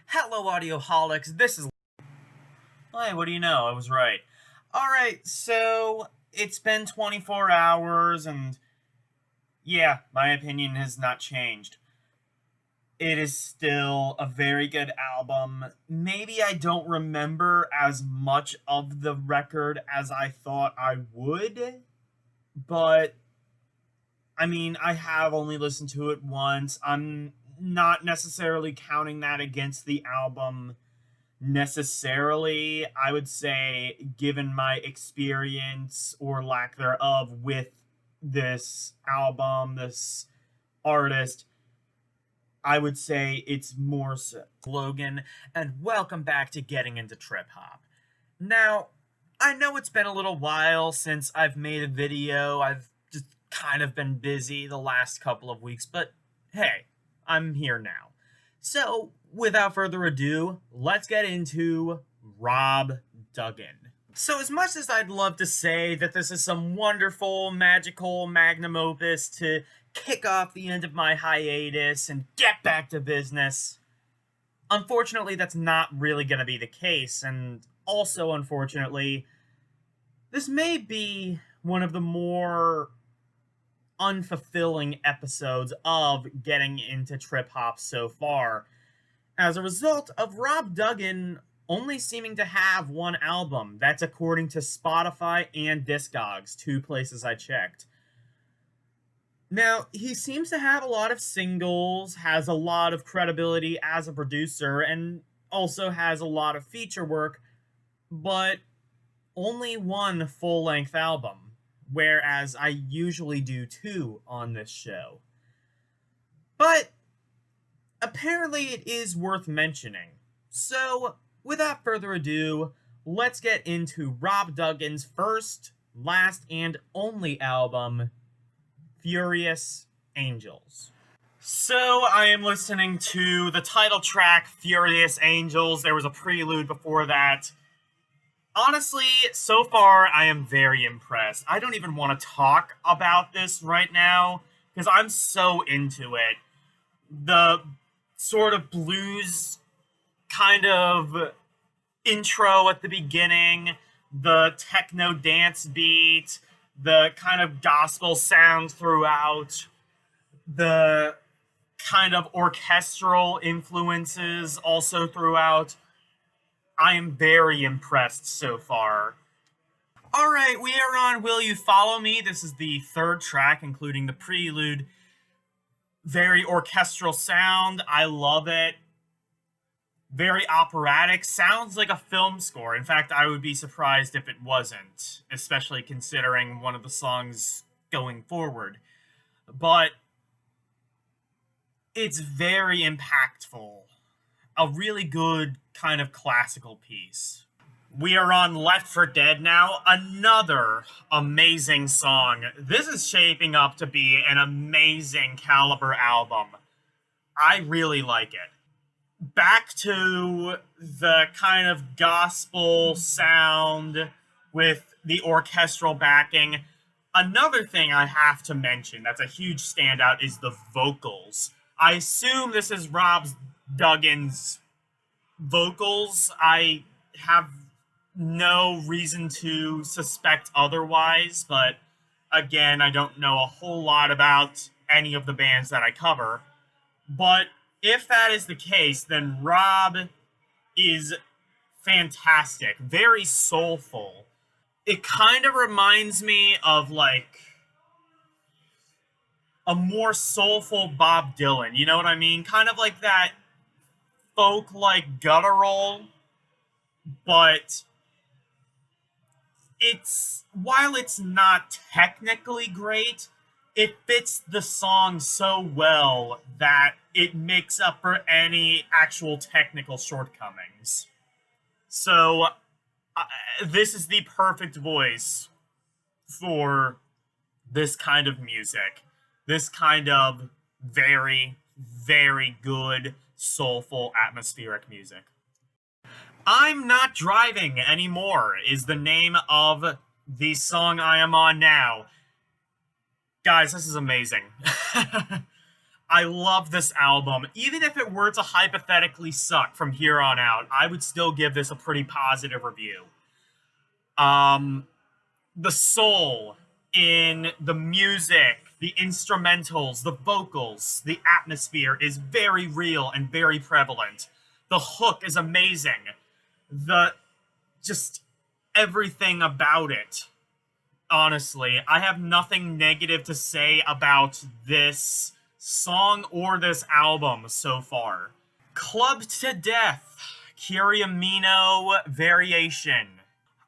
Hello, audioholics. This is. Hey, what do you know? I was right. Alright, so it's been 24 hours, and yeah, my opinion has not changed. It is still a very good album. Maybe I don't remember as much of the record as I thought I would, but I mean, I have only listened to it once. I'm not necessarily counting that against the album necessarily. I would say, given my experience or lack thereof with this album, this artist, I would say it's more so. Logan, and welcome back to Getting Into Trip Hop. Now, I know it's been a little while since I've made a video. I've just kind of been busy the last couple of weeks, but hey, I'm here now. So, without further ado, let's get into Rob Dougan. So, as much as I'd love to say that this is some wonderful, magical magnum opus to kick off the end of my hiatus and get back to business, unfortunately, that's not really going to be the case, and also, unfortunately, this may be one of the more unfulfilling episodes of Getting Into Trip Hop so far, as a result of Rob Dougan only seeming to have one album. That's according to Spotify and Discogs, two places I checked. Now, he seems to have a lot of singles, has a lot of credibility as a producer, and also has a lot of feature work, but only one full-length album, whereas I usually do two on this show. But apparently it is worth mentioning. So, without further ado, let's get into Rob Dougan's first, last, and only album, Furious Angels. So, I am listening to the title track, Furious Angels. There was a prelude before that. Honestly, so far, I am very impressed. I don't even want to talk about this right now, because I'm so into it. The sort of blues kind of intro at the beginning, the techno dance beat, the kind of gospel sound throughout, the kind of orchestral influences also throughout. I am very impressed so far. Alright, we are on Will You Follow Me? This is the third track, including the prelude. Very orchestral sound. I love it. Very operatic. Sounds like a film score. In fact, I would be surprised if it wasn't, especially considering one of the songs going forward. But it's very impactful. A really good kind of classical piece. We are on Left for Dead now. Another amazing song. This is shaping up to be an amazing caliber album. I really like it. Back to the kind of gospel sound with the orchestral backing. Another thing I have to mention that's a huge standout is the vocals. I assume this is Rob Dougan's vocals. I have no reason to suspect otherwise, but again, I don't know a whole lot about any of the bands that I cover. But if that is the case, then Rob is fantastic, very soulful. It kind of reminds me of like a more soulful Bob Dylan, you know what I mean? Kind of like that folk like guttural, but while it's not technically great, it fits the song so well that it makes up for any actual technical shortcomings. So, this is the perfect voice for this kind of music. This kind of very, very good, soulful, atmospheric music. I'm Not Driving Anymore is the name of the song I am on now. Guys, this is amazing. I love this album. Even if it were to hypothetically suck from here on out, I would still give this a pretty positive review. Um, the soul in the music, the instrumentals, the vocals, the atmosphere is very real and very prevalent. The hook is amazing. The just everything about it. Honestly, I have nothing negative to say about this song or this album so far. Clubbed to Death, Kiriamino Variation.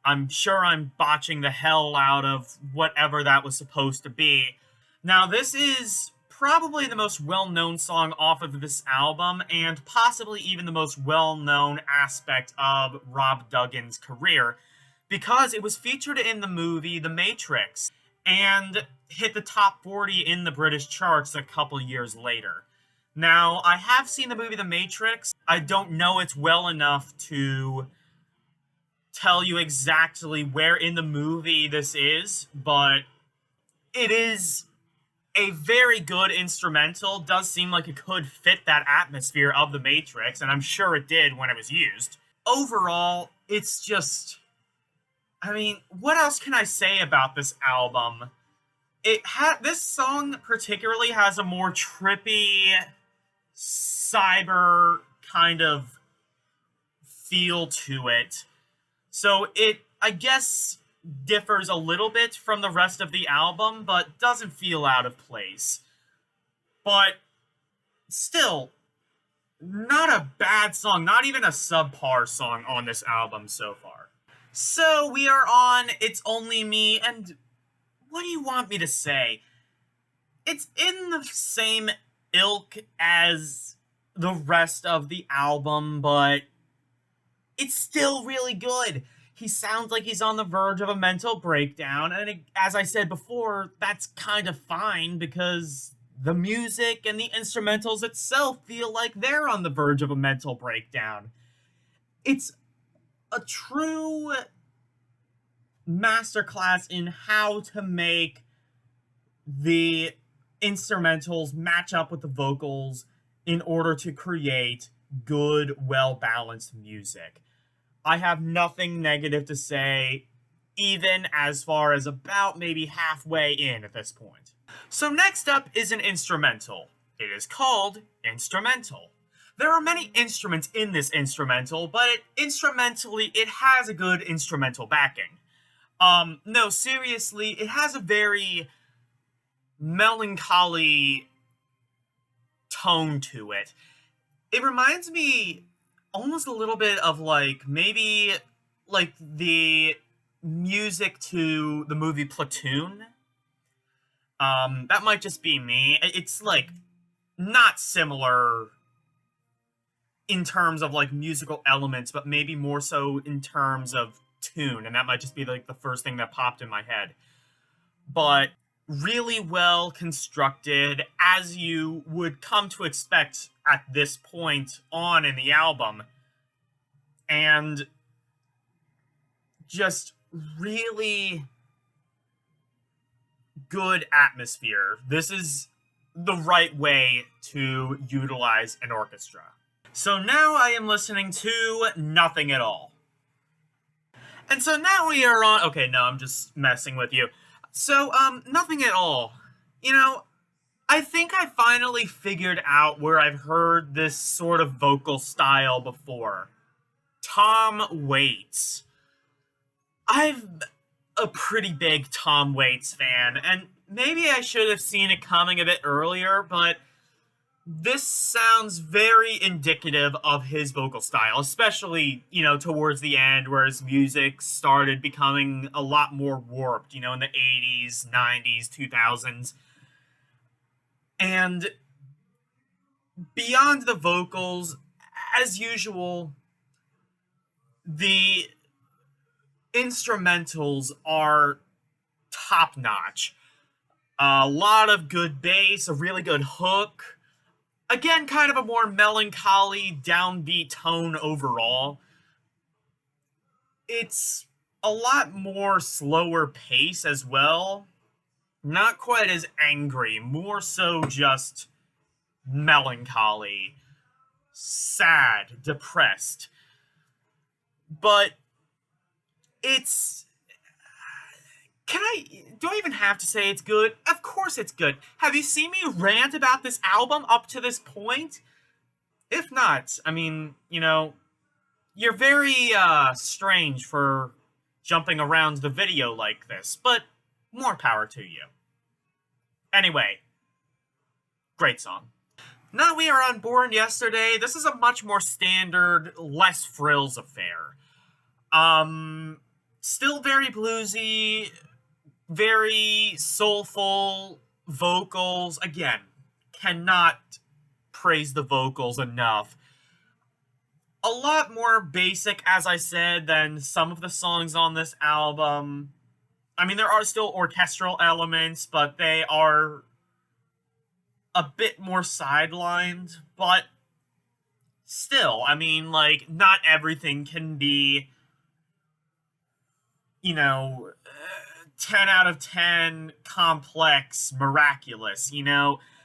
I'm sure I'm botching the hell out of whatever that was supposed to be. Now, this is probably the most well-known song off of this album, and possibly even the most well-known aspect of Rob Dougan's career, because it was featured in the movie The Matrix, and hit the top 40 in the British charts a couple years later. Now, I have seen the movie The Matrix. I don't know it well enough to tell you exactly where in the movie this is, but it is a very good instrumental. Does seem like it could fit that atmosphere of The Matrix, and I'm sure it did when it was used. Overall, it's just... I mean, what else can I say about this album? This song particularly has a more trippy, cyber kind of feel to it. So it, I guess, differs a little bit from the rest of the album, but doesn't feel out of place. But still, not a bad song, not even a subpar song on this album so far. So we are on It's Only Me, and what do you want me to say? It's in the same ilk as the rest of the album, but it's still really good. He sounds like he's on the verge of a mental breakdown, and as I said before, that's kind of fine because the music and the instrumentals itself feel like they're on the verge of a mental breakdown. It's a true masterclass in how to make the instrumentals match up with the vocals in order to create good, well-balanced music. I have nothing negative to say, even as far as about maybe halfway in at this point. So next up is an instrumental. It is called Instrumental. There are many instruments in this instrumental, but instrumentally, it has a good instrumental backing. No, seriously, it has a very melancholy tone to it. It reminds me almost a little bit of, like, maybe, like, the music to the movie Platoon. That might just be me. It's, like, not similar in terms of, like, musical elements, but maybe more so in terms of tune, and that might just be, like, the first thing that popped in my head. But really well constructed, as you would come to expect at this point on in the album, and just really good atmosphere. This is the right way to utilize an orchestra. So now I am listening to Nothing at All. And so now we are on... Okay, no, I'm just messing with you. So, Nothing at All. You know, I think I finally figured out where I've heard this sort of vocal style before. Tom Waits. I'm a pretty big Tom Waits fan, and maybe I should have seen it coming a bit earlier, but this sounds very indicative of his vocal style, especially, you know, towards the end where his music started becoming a lot more warped, you know, in the 80s, 90s, 2000s. And beyond the vocals, as usual, the instrumentals are top-notch. A lot of good bass, a really good hook. Again, kind of a more melancholy, downbeat tone overall. It's a lot more slower pace as well. Not quite as angry, more so just melancholy, sad, depressed. But it's... do I even have to say it's good? Of course it's good. Have you seen me rant about this album up to this point? If not, I mean, you're very, strange for jumping around the video like this, but more power to you. Anyway, great song. Now we are on Born Yesterday. This is a much more standard, less frills affair. Still very bluesy, very soulful vocals. Again, cannot praise the vocals enough. A lot more basic, as I said, than some of the songs on this album. I mean, there are still orchestral elements, but they are a bit more sidelined. But still, I mean, like, not everything can be, 10 out of 10, complex, miraculous,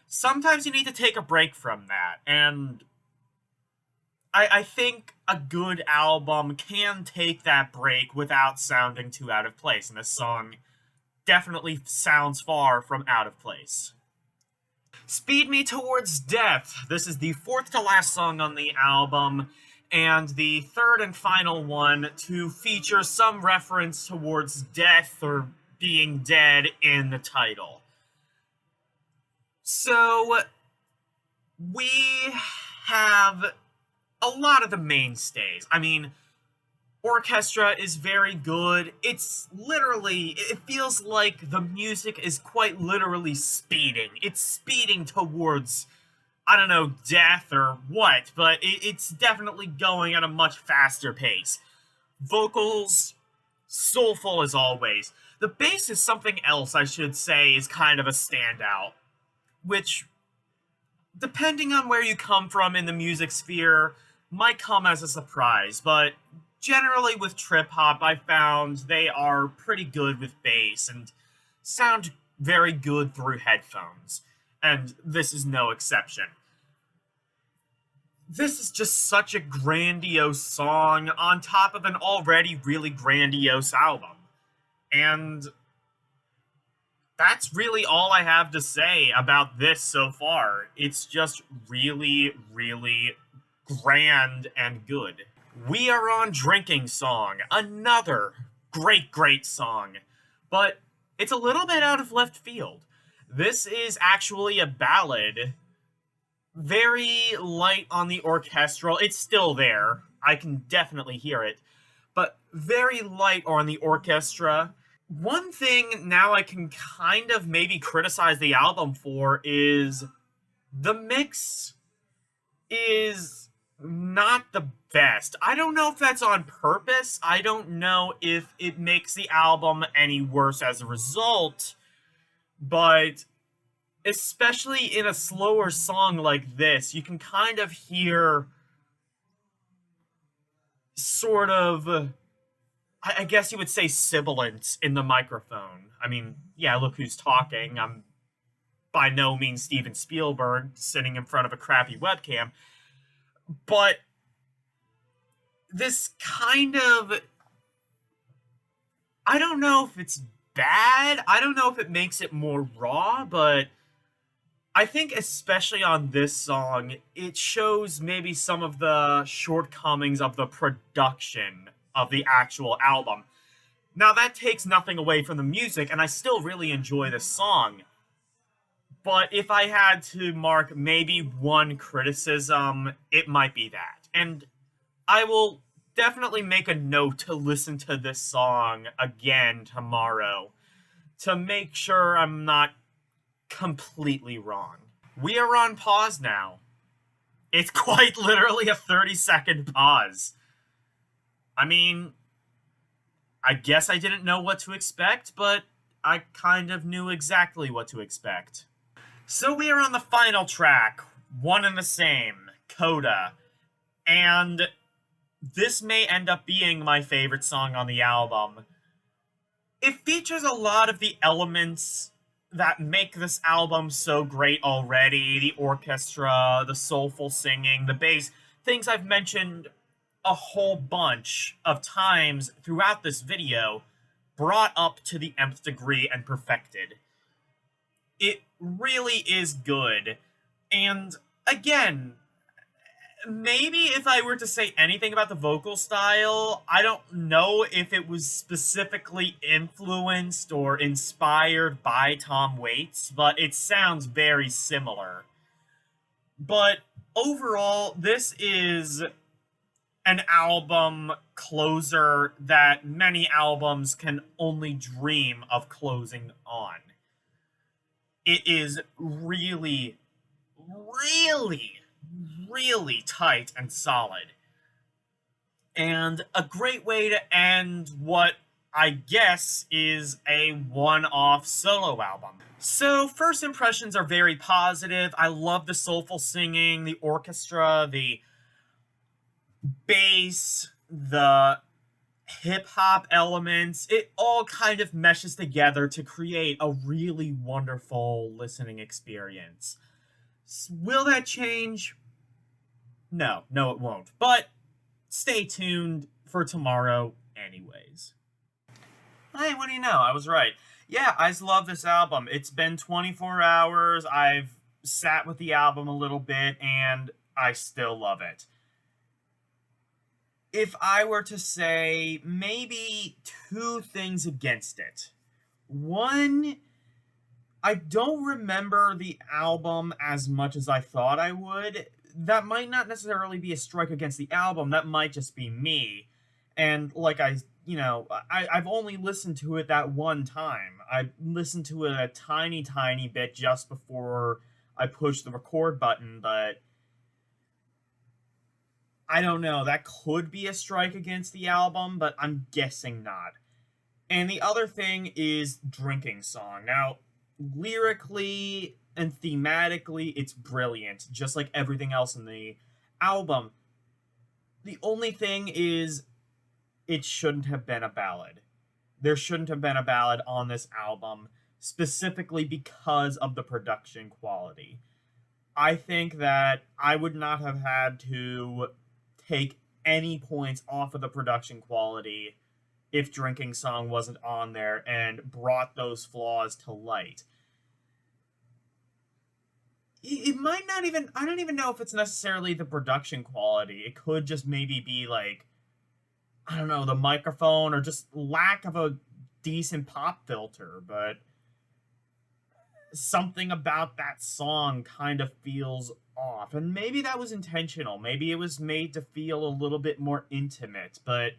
Sometimes you need to take a break from that, and I think a good album can take that break without sounding too out of place, and this song definitely sounds far from out of place. Speed Me Towards Death. This is the fourth to last song on the album, and the third and final one to feature some reference towards death or being dead in the title. So, we have a lot of the mainstays. I mean, orchestra is very good. It feels like the music is quite literally speeding. It's speeding towards, I don't know, death or what, but it's definitely going at a much faster pace. Vocals, soulful as always. The bass is something else, I should say, is kind of a standout, which, depending on where you come from in the music sphere, might come as a surprise, but generally with trip hop, I found they are pretty good with bass and sound very good through headphones, and this is no exception. This is just such a grandiose song on top of an already really grandiose album, and that's really all I have to say about this so far. It's just really, really grand and good. We Are on Drinking Song, another great song, but it's a little bit out of left field. This is actually a ballad, very light on the orchestral. It's still there, I can definitely hear it, but very light on the orchestra. One thing now I can kind of maybe criticize the album for is the mix is not the best. I don't know if that's on purpose. I don't know if it makes the album any worse as a result, but especially in a slower song like this, you can kind of hear sort of, I guess you would say, sibilance in the microphone. I mean, yeah, look who's talking. I'm by no means Steven Spielberg sitting in front of a crappy webcam. But this kind of, I don't know if it's bad. I don't know if it makes it more raw, but I think especially on this song, it shows maybe some of the shortcomings of the production of the actual album. Now, that takes nothing away from the music, and I still really enjoy this song. But if I had to mark maybe one criticism, it might be that. And I will definitely make a note to listen to this song again tomorrow to make sure I'm not completely wrong. We are on pause now. It's quite literally a 30-second pause. I mean, I guess I didn't know what to expect, but I kind of knew exactly what to expect. So we are on the final track, One and the Same, Coda, and this may end up being my favorite song on the album. It features a lot of the elements that make this album so great already. The orchestra, the soulful singing, the bass, things I've mentioned a whole bunch of times throughout this video, brought up to the nth degree and perfected. It really is good. And again, maybe if I were to say anything about the vocal style, I don't know if it was specifically influenced or inspired by Tom Waits, but it sounds very similar. But overall, this is an album closer that many albums can only dream of closing on. It is really, really, really tight and solid. And a great way to end what I guess is a one-off solo album. So, first impressions are very positive. I love the soulful singing, the orchestra, the bass, the hip-hop elements. It all kind of meshes together to create a really wonderful listening experience. Will that change? No, it won't. But stay tuned for tomorrow anyways. Hey, what do you know? I was right. Yeah, I just love this album. It's been 24 hours. I've sat with the album a little bit, and I still love it. If I were to say maybe two things against it. One, I don't remember the album as much as I thought I would. That might not necessarily be a strike against the album. That might just be me. And like I've only listened to it that one time. I listened to it a tiny, tiny bit just before I pushed the record button, but I don't know. That could be a strike against the album, but I'm guessing not. And the other thing is Drinking Song. Now, lyrically and thematically, it's brilliant, just like everything else in the album. The only thing is, it shouldn't have been a ballad. There shouldn't have been a ballad on this album, specifically because of the production quality. I think that I would not have had to take any points off of the production quality if Drinking Song wasn't on there and brought those flaws to light. It might not even, I don't even know if it's necessarily the production quality. It could just maybe be like, I don't know, the microphone or just lack of a decent pop filter, but something about that song kind of feels off. And maybe that was intentional. Maybe it was made to feel a little bit more intimate, but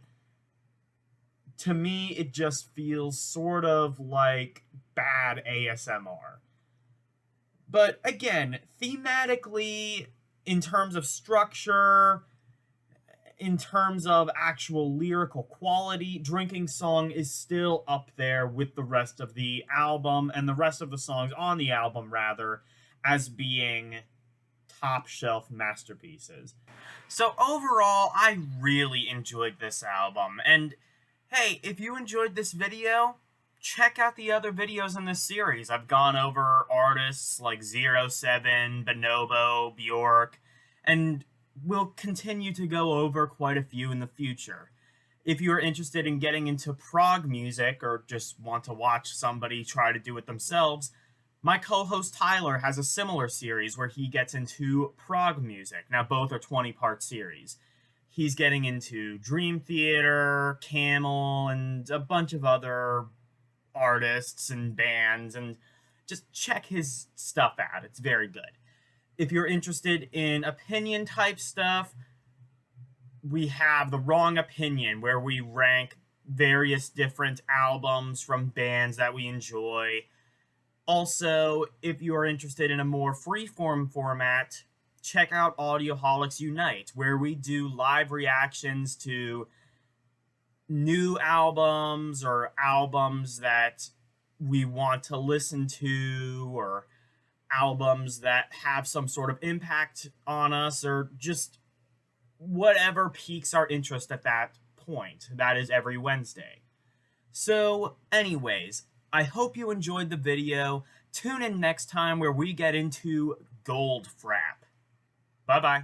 to me, it just feels sort of like bad ASMR. But again, thematically, in terms of structure, in terms of actual lyrical quality, Drinking Song is still up there with the rest of the album, and the rest of the songs on the album, rather, as being top shelf masterpieces. So overall, I really enjoyed this album, and hey, if you enjoyed this video, check out the other videos in this series. I've gone over artists like 07, Bonobo, Bjork, and we'll continue to go over quite a few in the future. If you're interested in getting into prog music or just want to watch somebody try to do it themselves, my co-host Tyler has a similar series where he gets into prog music. Now, both are 20-part series. He's getting into Dream Theater, Camel, and a bunch of other artists and bands, and just check his stuff out. It's very good. If you're interested in opinion type stuff, we have The Wrong Opinion, where we rank various different albums from bands that we enjoy. Also, if you are interested in a more freeform format, check out Audioholics Unite, where we do live reactions to new albums or albums that we want to listen to, or albums that have some sort of impact on us, or just whatever piques our interest at that point. That is every Wednesday. So anyways, I hope you enjoyed the video. Tune in next time where we get into Gold Frap. Bye bye.